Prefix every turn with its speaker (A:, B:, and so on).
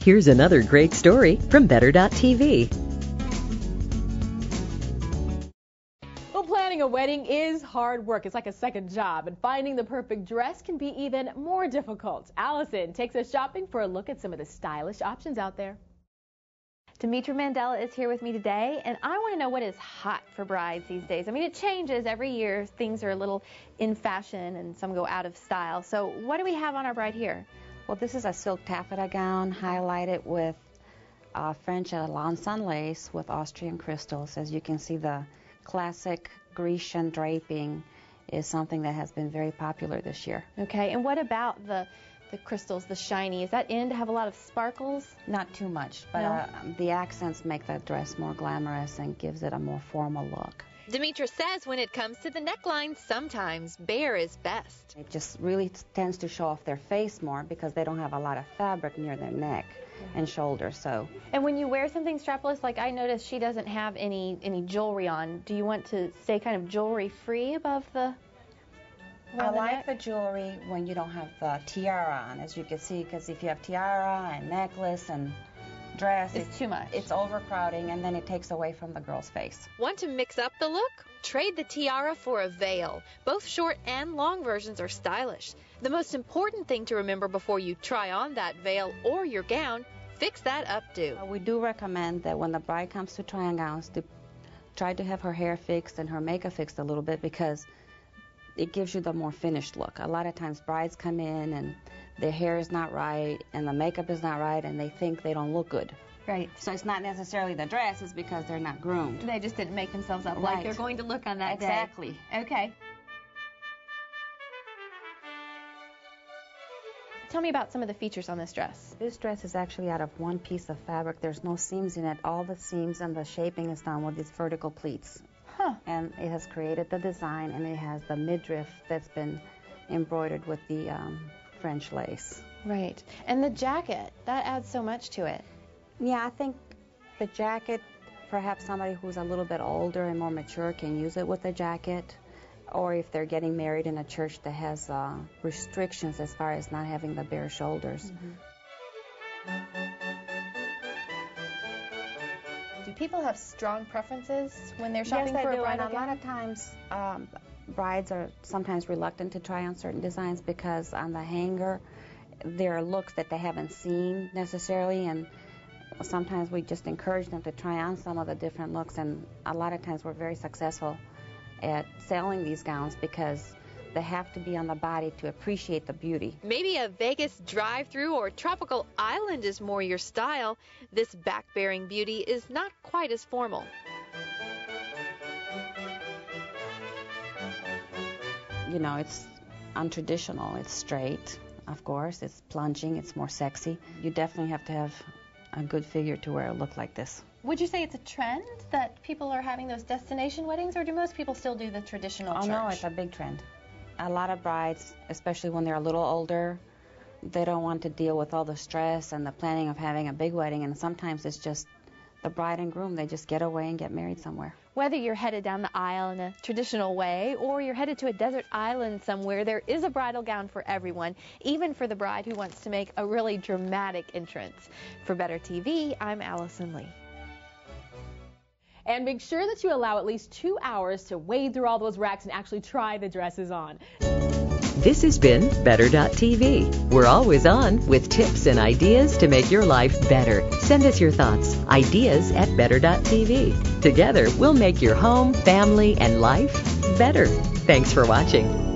A: Here's another great story from Better.tv.
B: Well, planning a wedding is hard work. It's like a second job, and finding the perfect dress can be even more difficult. Allison takes us shopping for a look at some of the stylish options out there.
C: Demetra Mandela is here with me today, and I want to know what is hot for brides these days. I mean, it changes every year. Things are a little in fashion, and some go out of style. So what do we have on our bride here?
D: Well, this is a silk taffeta gown highlighted with French Alençon lace with Austrian crystals. As you can see, the classic Grecian draping is something that has been very popular this year.
C: Okay, and what about the crystals, the shiny? Is that in to have a lot of sparkles?
D: Not too much, but
C: No?
D: the accents make that dress more glamorous and gives it a more formal look.
E: Demetra says when it comes to the neckline, sometimes bare is best.
D: It just really tends to show off their face more because they don't have a lot of fabric near their neck and shoulder. So.
C: And when you wear something strapless, like I noticed she doesn't have any jewelry on, do you want to stay kind of jewelry free above the
D: I like
C: neck?
D: the jewelry when you don't have the tiara on, as you can see, because if you have tiara and necklace and dress,
C: It's too much.
D: It's overcrowding, and then it takes away from the girl's face.
E: Want to mix up the look? Trade the tiara for a veil. Both short and long versions are stylish. The most important thing to remember before you try on that veil or your gown, fix that updo.
D: We do recommend that when the bride comes to try on gowns, to try to have her hair fixed and her makeup fixed a little bit, because it gives you the more finished look. A lot of times brides come in and their hair is not right and the makeup is not right and they think they don't look good.
C: Right.
D: So it's not necessarily the dress, it's because they're not groomed.
C: They just didn't make themselves up
D: Right.
C: like they're going to look on that
D: Exactly.
C: day. Okay. Tell me about some of the features on this dress.
D: This dress is actually out of one piece of fabric. There's no seams in it. All the seams and the shaping is done with these vertical pleats.
C: Huh.
D: And it has created the design, and it has the midriff that's been embroidered with the French lace.
C: Right. And the jacket, that adds so much to it.
D: Yeah, I think the jacket, perhaps somebody who's a little bit older and more mature can use it with the jacket, or if they're getting married in a church that has restrictions as far as not having the bare shoulders.
C: Do people have strong preferences when they're shopping
D: Yes,
C: for
D: I
C: a
D: do, and
C: bridal
D: a
C: gown?
D: lot of times brides are sometimes reluctant to try on certain designs because on the hanger there are looks that they haven't seen necessarily, and sometimes we just encourage them to try on some of the different looks, and a lot of times we're very successful at selling these gowns because they have to be on the body to appreciate the beauty.
E: Maybe a Vegas drive-through or tropical island is more your style. This back-bearing beauty is not quite as formal.
D: You know, it's untraditional, it's straight, of course, it's plunging, it's more sexy. You definitely have to have a good figure to wear a look like this.
C: Would you say it's a trend that people are having those destination weddings, or do most people still do the traditional church?
D: Oh no, it's a big trend. A lot of brides, especially when they're a little older, they don't want to deal with all the stress and the planning of having a big wedding, and sometimes it's just the bride and groom, they just get away and get married somewhere.
C: Whether you're headed down the aisle in a traditional way or you're headed to a desert island somewhere, there is a bridal gown for everyone, even for the bride who wants to make a really dramatic entrance. For Better TV, I'm Allison Lee.
B: And make sure that you allow at least 2 hours to wade through all those racks and actually try the dresses on.
A: This has been Better.tv. We're always on with tips and ideas to make your life better. Send us your thoughts, ideas at Better.tv. Together, we'll make your home, family, and life better. Thanks for watching.